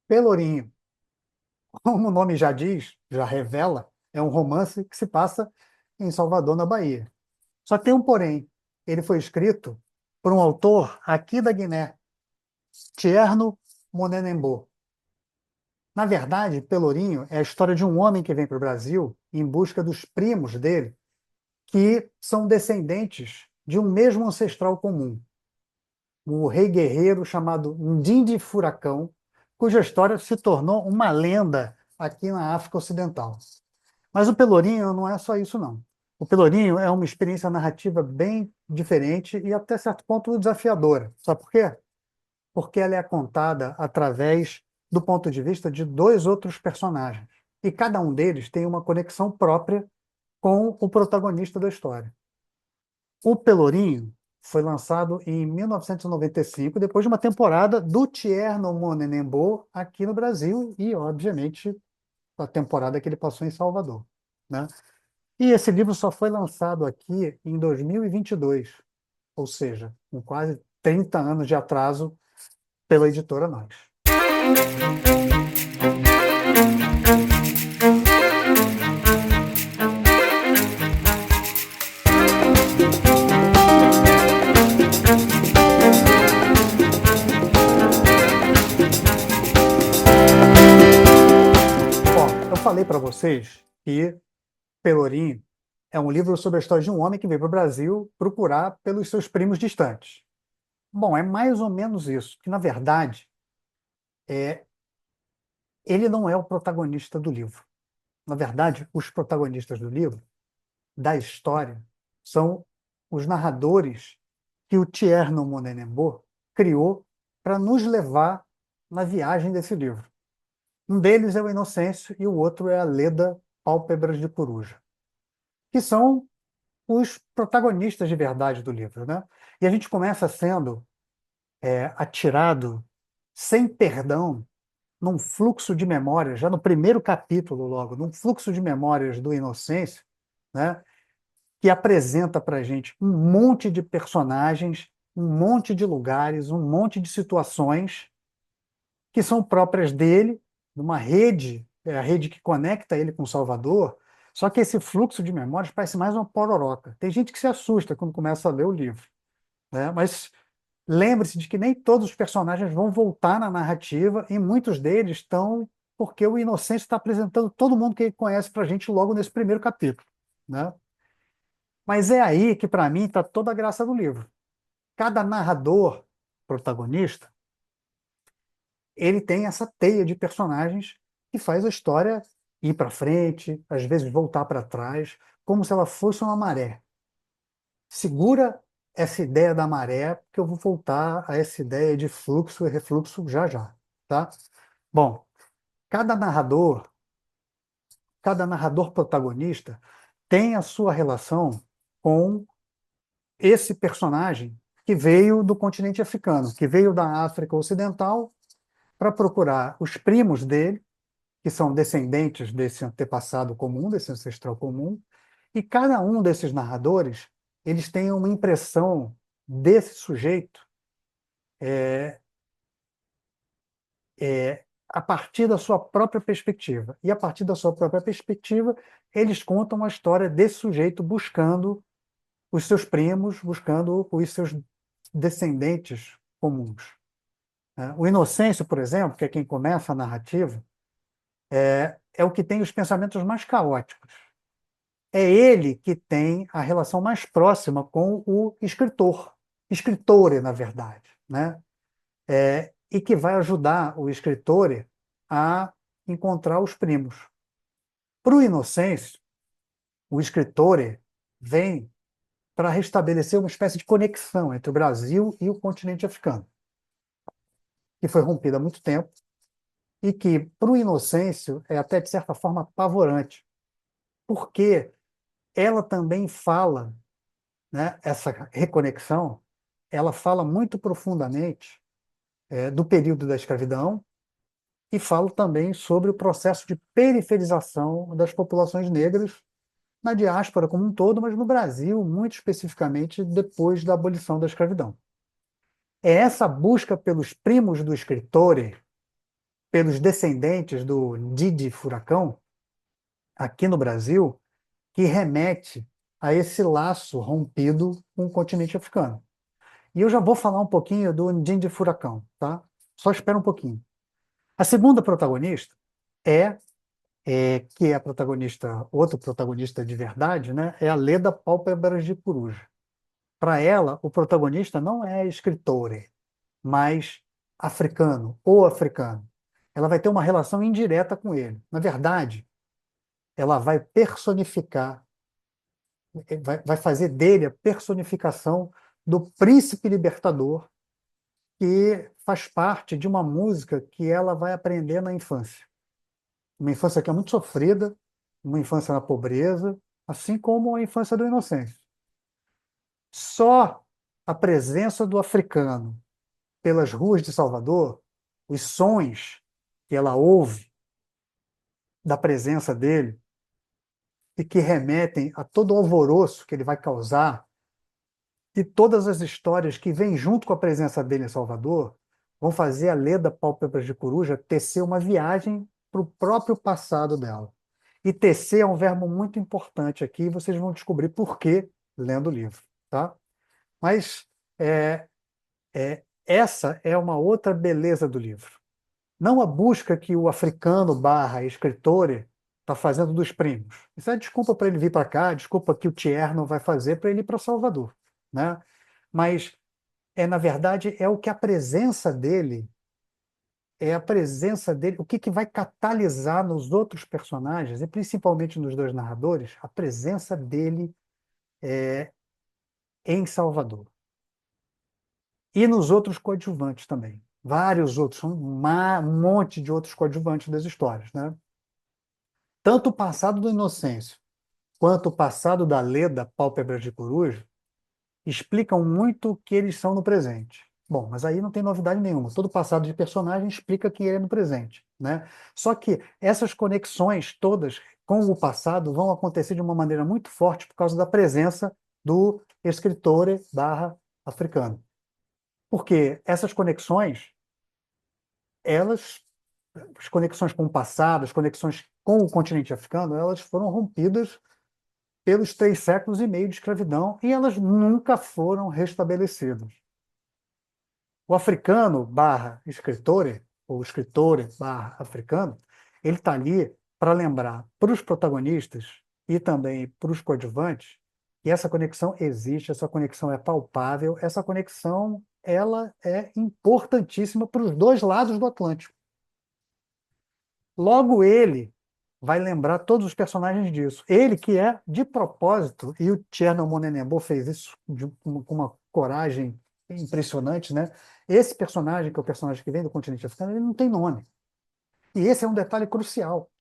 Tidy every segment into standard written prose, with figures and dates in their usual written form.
Pelourinho, como o nome já diz, já revela, é um romance que se passa em Salvador, na Bahia. Só que tem um porém. Ele foi escrito por um autor aqui da Guiné, Tierno Monenembô. Na verdade, Pelourinho é a história de um homem que vem para o Brasil em busca dos primos dele, que são descendentes de um mesmo ancestral comum, o rei guerreiro chamado Ndindi Furacão, cuja história se tornou uma lenda aqui na África Ocidental. Mas o Pelourinho não é só isso, não. O Pelourinho é uma experiência narrativa bem diferente e até certo ponto desafiadora. Sabe por quê? Porque ela é contada através do ponto de vista de dois outros personagens. E cada um deles tem uma conexão própria com o protagonista da história. O Pelourinho foi lançado em 1995, depois de uma temporada do Tierno Monenembô aqui no Brasil e, obviamente, a temporada que ele passou em Salvador, né? E esse livro só foi lançado aqui em 2022, ou seja, com quase 30 anos de atraso pela editora Nós. Ó, eu falei para vocês que Pelourinho é um livro sobre a história de um homem que veio para o Brasil procurar pelos seus primos distantes. Bom, é mais ou menos isso, que na verdade é, ele não é o protagonista do livro. Na verdade, os protagonistas do livro, da história, são os narradores que o Tierno Monenembô criou para nos levar na viagem desse livro. Um deles é o Inocêncio e o outro é a Leda Pálpebras de Coruja, que são os protagonistas de verdade do livro, né? E a gente começa sendo atirado sem perdão num fluxo de memórias, já no primeiro capítulo logo, num fluxo de memórias do Inocêncio, né? Que apresenta para a gente um monte de personagens, um monte de lugares, um monte de situações que são próprias dele, numa rede, é a rede que conecta ele com Salvador. Só que esse fluxo de memórias parece mais uma pororoca. Tem gente que se assusta quando começa a ler o livro, né? Mas lembre-se de que nem todos os personagens vão voltar na narrativa e muitos deles estão porque o Inocêncio está apresentando todo mundo que ele conhece para a gente logo nesse primeiro capítulo, né? Mas é aí que, para mim, está toda a graça do livro. Cada narrador protagonista, ele tem essa teia de personagens que faz a história ir para frente, às vezes voltar para trás, como se ela fosse uma maré. Segura essa ideia da maré, que eu vou voltar a essa ideia de fluxo e refluxo já já, tá? Bom, cada narrador, cada narrador protagonista tem a sua relação com esse personagem que veio do continente africano, que veio da África Ocidental para procurar os primos dele, que são descendentes desse antepassado comum, desse ancestral comum, e cada um desses narradores, eles têm uma impressão desse sujeito a partir da sua própria perspectiva. E a partir da sua própria perspectiva, eles contam a história desse sujeito buscando os seus primos, buscando os seus descendentes comuns, né? O Inocêncio, por exemplo, que é quem começa a narrativa, é o que tem os pensamentos mais caóticos. É ele que tem a relação mais próxima com o escritor, escritore, na verdade, né? E que vai ajudar o escritore a encontrar os primos. Para o Inocêncio, o escritore vem para restabelecer uma espécie de conexão entre o Brasil e o continente africano, que foi rompida há muito tempo e que, para o Inocêncio, é até, de certa forma, apavorante, porque ela também fala, né, essa reconexão, ela fala muito profundamente do período da escravidão e fala também sobre o processo de periferização das populações negras na diáspora como um todo, mas no Brasil, muito especificamente, depois da abolição da escravidão. É essa busca pelos primos do escritor pelos descendentes do Didi Furacão, aqui no Brasil, que remete a esse laço rompido com o continente africano. E eu já vou falar um pouquinho do Didi Furacão, tá? Só espera um pouquinho. A segunda protagonista é, que é a protagonista, outro protagonista de verdade, né? É a Leda Pálpebras de Coruja. Para ela, o protagonista não é escritore, mas africano ou africano. Ela vai ter uma relação indireta com ele. Na verdade, ela vai personificar, vai fazer dele a personificação do príncipe libertador que faz parte de uma música que ela vai aprender na infância. Uma infância que é muito sofrida, uma infância na pobreza, assim como a infância do inocente. Só a presença do africano pelas ruas de Salvador, os sons que ela ouve da presença dele e que remetem a todo o alvoroço que ele vai causar e todas as histórias que vêm junto com a presença dele em Salvador vão fazer a Leda Pálpebras de Coruja tecer uma viagem para o próprio passado dela. E tecer é um verbo muito importante aqui, e vocês vão descobrir por quê lendo o livro, tá? Mas essa é uma outra beleza do livro. Não a busca que o africano barra escritor está fazendo dos primos. Isso é desculpa para ele vir para cá, desculpa que o Tierno vai fazer para ele ir para Salvador, né? Mas na verdade, é o que a presença dele, o que que vai catalisar nos outros personagens, e principalmente nos dois narradores, a presença dele em Salvador. E nos outros coadjuvantes também. Vários outros, um monte de outros coadjuvantes das histórias, né? Tanto o passado do Inocêncio quanto o passado da Leda Pálpebras de Coruja explicam muito o que eles são no presente. Bom, mas aí não tem novidade nenhuma. Todo passado de personagem explica quem ele é no presente, né? Só que essas conexões todas com o passado vão acontecer de uma maneira muito forte por causa da presença do escritor barra africano. Porque essas conexões, elas, as conexões com o passado, as conexões com o continente africano, elas foram rompidas pelos 3 séculos e meio de escravidão e elas nunca foram restabelecidas. O africano barra escritore, ou escritore barra africano, ele está ali para lembrar para os protagonistas e também para os coadjuvantes que essa conexão existe, essa conexão é palpável, essa conexão ela é importantíssima para os dois lados do Atlântico. Logo ele vai lembrar todos os personagens disso. Ele que é de propósito, e o Thierno Monenembô fez isso com uma coragem impressionante, né? Esse personagem, que é o personagem que vem do continente africano, ele não tem nome. E esse é um detalhe crucial.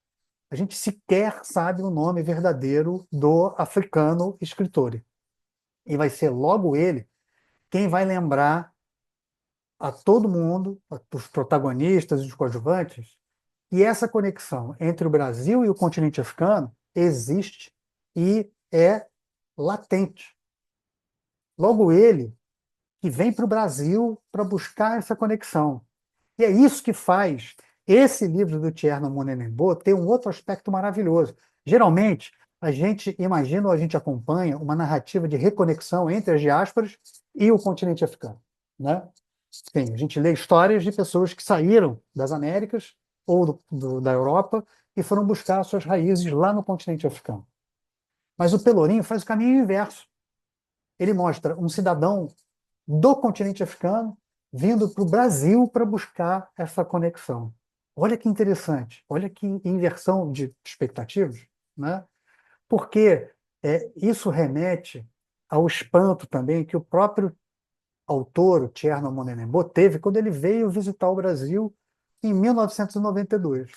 A gente sequer sabe o nome verdadeiro do africano escritor. E vai ser logo ele quem vai lembrar a todo mundo, os protagonistas e os coadjuvantes, e essa conexão entre o Brasil e o continente africano existe e é latente. Logo ele que vem para o Brasil para buscar essa conexão. E é isso que faz esse livro do Thierno Monenembô ter um outro aspecto maravilhoso. Geralmente, a gente imagina ou a gente acompanha uma narrativa de reconexão entre as diásporas e o continente africano, né? Sim, a gente lê histórias de pessoas que saíram das Américas ou da Europa e foram buscar suas raízes lá no continente africano. Mas o Pelourinho faz o caminho inverso. Ele mostra um cidadão do continente africano vindo para o Brasil para buscar essa conexão. Olha que interessante, olha que inversão de expectativas, né? Porque isso remete ao espanto também que o próprio autor, o Thierno Monenembô, teve quando ele veio visitar o Brasil em 1992.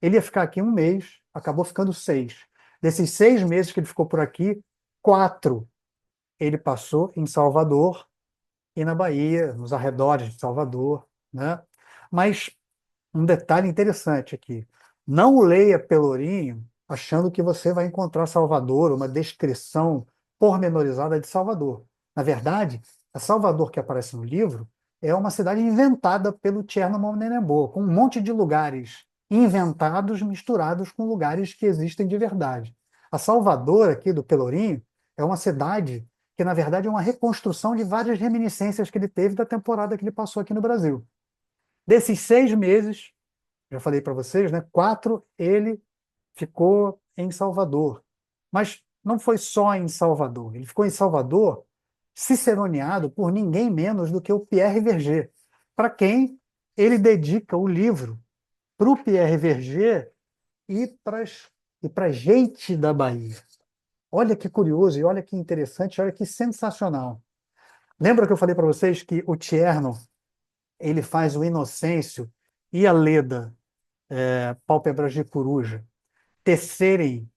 Ele ia ficar aqui um mês, acabou ficando 6. Desses 6 meses que ele ficou por aqui, 4 ele passou em Salvador e na Bahia, nos arredores de Salvador, né? Mas um detalhe interessante aqui, não o leia Pelourinho achando que você vai encontrar Salvador, uma descrição pormenorizada de Salvador. Na verdade, a Salvador que aparece no livro é uma cidade inventada pelo Thierno Monenembô, com um monte de lugares inventados misturados com lugares que existem de verdade. A Salvador, aqui do Pelourinho, é uma cidade que, na verdade, é uma reconstrução de várias reminiscências que ele teve da temporada que ele passou aqui no Brasil. Desses 6 meses, já falei para vocês, né, 4 ele ficou em Salvador. Mas não foi só em Salvador. Ele ficou em Salvador ciceroneado por ninguém menos do que o Pierre Verger, para quem ele dedica o livro, para o Pierre Verger e para a gente da Bahia. Olha que curioso, e olha que interessante, olha que sensacional. Lembra que eu falei para vocês que o Tierno ele faz o Inocêncio e a Leda, Pálpebras de Coruja, tecerem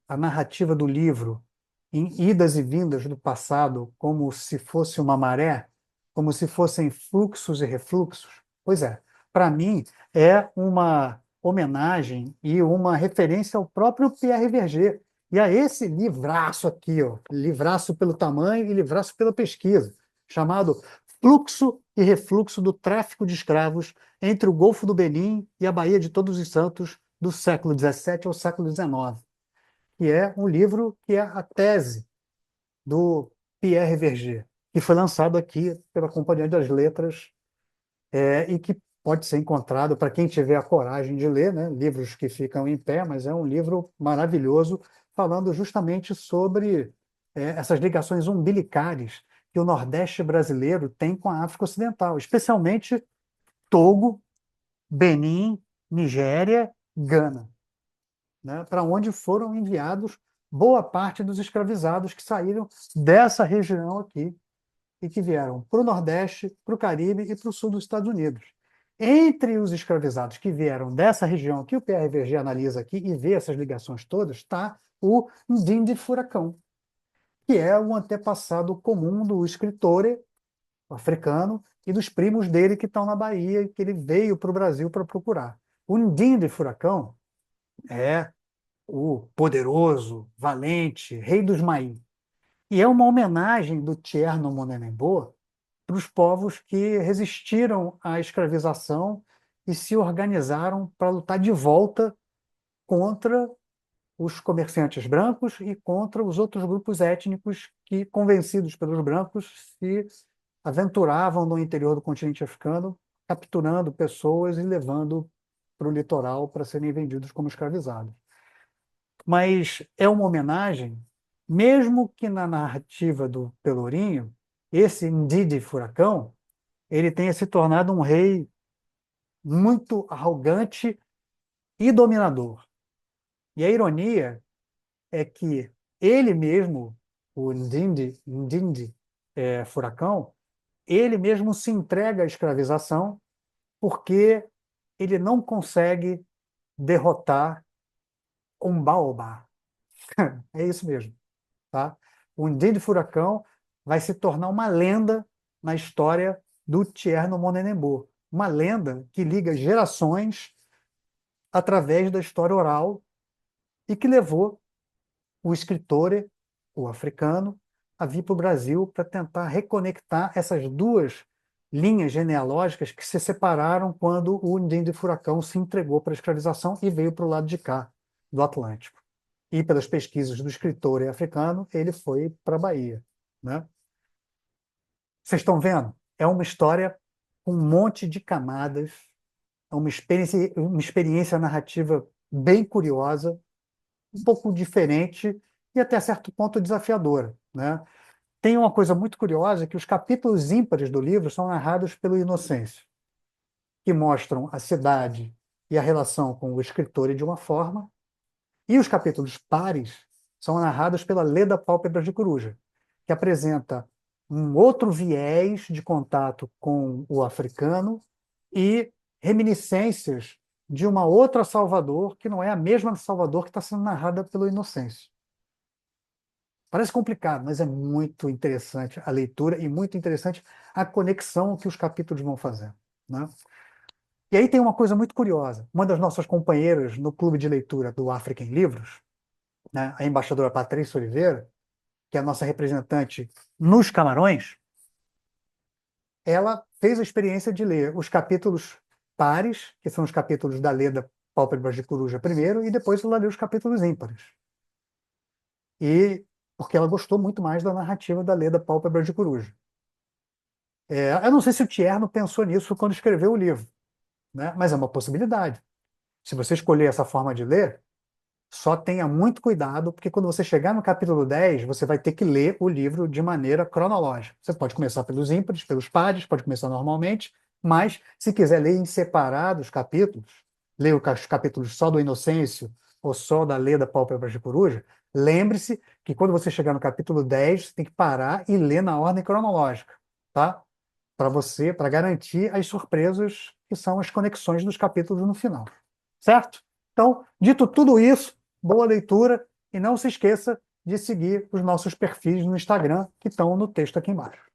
a narrativa do livro em idas e vindas do passado, como se fosse uma maré, como se fossem fluxos e refluxos? Pois é, para mim é uma homenagem e uma referência ao próprio Pierre Verger e a esse livraço aqui, ó, livraço pelo tamanho e livraço pela pesquisa, chamado Fluxo e Refluxo do Tráfico de Escravos entre o Golfo do Benim e a Baía de Todos os Santos, do século XVII ao século XIX, que é um livro que é a tese do Pierre Verger, que foi lançado aqui pela Companhia das Letras, e que pode ser encontrado para quem tiver a coragem de ler, né? Livros que ficam em pé, mas é um livro maravilhoso, falando justamente sobre essas ligações umbilicais que o Nordeste brasileiro tem com a África Ocidental, especialmente Togo, Benim, Nigéria, Gana, né, para onde foram enviados boa parte dos escravizados que saíram dessa região aqui e que vieram para o Nordeste, para o Caribe e para o sul dos Estados Unidos. Entre os escravizados que vieram dessa região que o PRVG analisa aqui e vê essas ligações todas, está o Ndindi Furacão, que é o antepassado comum do escritor africano e dos primos dele que estão na Bahia, que ele veio para o Brasil para procurar. O Ndindi Furacão é o poderoso, valente rei dos Maí. E é uma homenagem do Thierno Monenembô para os povos que resistiram à escravização e se organizaram para lutar de volta contra os comerciantes brancos e contra os outros grupos étnicos que, convencidos pelos brancos, se aventuravam no interior do continente africano, capturando pessoas e levando para o litoral para serem vendidos como escravizados. Mas é uma homenagem, mesmo que na narrativa do Pelourinho, esse Ndidi Furacão, ele tenha se tornado um rei muito arrogante e dominador. E a ironia é que ele mesmo, o Ndindi Furacão, ele mesmo se entrega à escravização porque ele não consegue derrotar um baobá. É isso mesmo. Tá? O Ndindi Furacão vai se tornar uma lenda na história do Thierno Monenembô. Uma lenda que liga gerações através da história oral e que levou o escritor, o africano, a vir para o Brasil para tentar reconectar essas duas linhas genealógicas que se separaram quando o Ndindi Furacão se entregou para a escravização e veio para o lado de cá, do Atlântico. E pelas pesquisas do escritor africano, ele foi para a Bahia, né? Vocês estão vendo? É uma história com um monte de camadas, é uma experiência narrativa bem curiosa, um pouco diferente e até certo ponto desafiadora, né? Tem uma coisa muito curiosa que os capítulos ímpares do livro são narrados pelo Inocêncio, que mostram a cidade e a relação com o escritor de uma forma, e os capítulos pares são narrados pela Leda Pálpebras de Coruja, que apresenta um outro viés de contato com o africano e reminiscências de uma outra Salvador, que não é a mesma Salvador que está sendo narrada pelo Inocêncio. Parece complicado, mas é muito interessante a leitura e muito interessante a conexão que os capítulos vão fazer, né? E aí tem uma coisa muito curiosa. Uma das nossas companheiras no clube de leitura do África em Livros, né, a embaixadora Patrícia Oliveira, que é a nossa representante nos Camarões, ela fez a experiência de ler os capítulos pares, que são os capítulos da Leda Pálpebras de Coruja primeiro, e depois ela leu os capítulos ímpares. E porque ela gostou muito mais da narrativa da Leda Pálpebras de Coruja. Eu não sei se o Tierno pensou nisso quando escreveu o livro, né? Mas é uma possibilidade. Se você escolher essa forma de ler, só tenha muito cuidado, porque quando você chegar no capítulo 10, você vai ter que ler o livro de maneira cronológica. Você pode começar pelos ímpares, pelos pares, pode começar normalmente, mas se quiser ler em separado os capítulos, ler os capítulos só do Inocêncio ou só da Leda Pálpebras de Coruja, lembre-se que quando você chegar no capítulo 10, você tem que parar e ler na ordem cronológica, tá? Para garantir as surpresas que são as conexões dos capítulos no final. Certo? Então, dito tudo isso, boa leitura e não se esqueça de seguir os nossos perfis no Instagram que estão no texto aqui embaixo.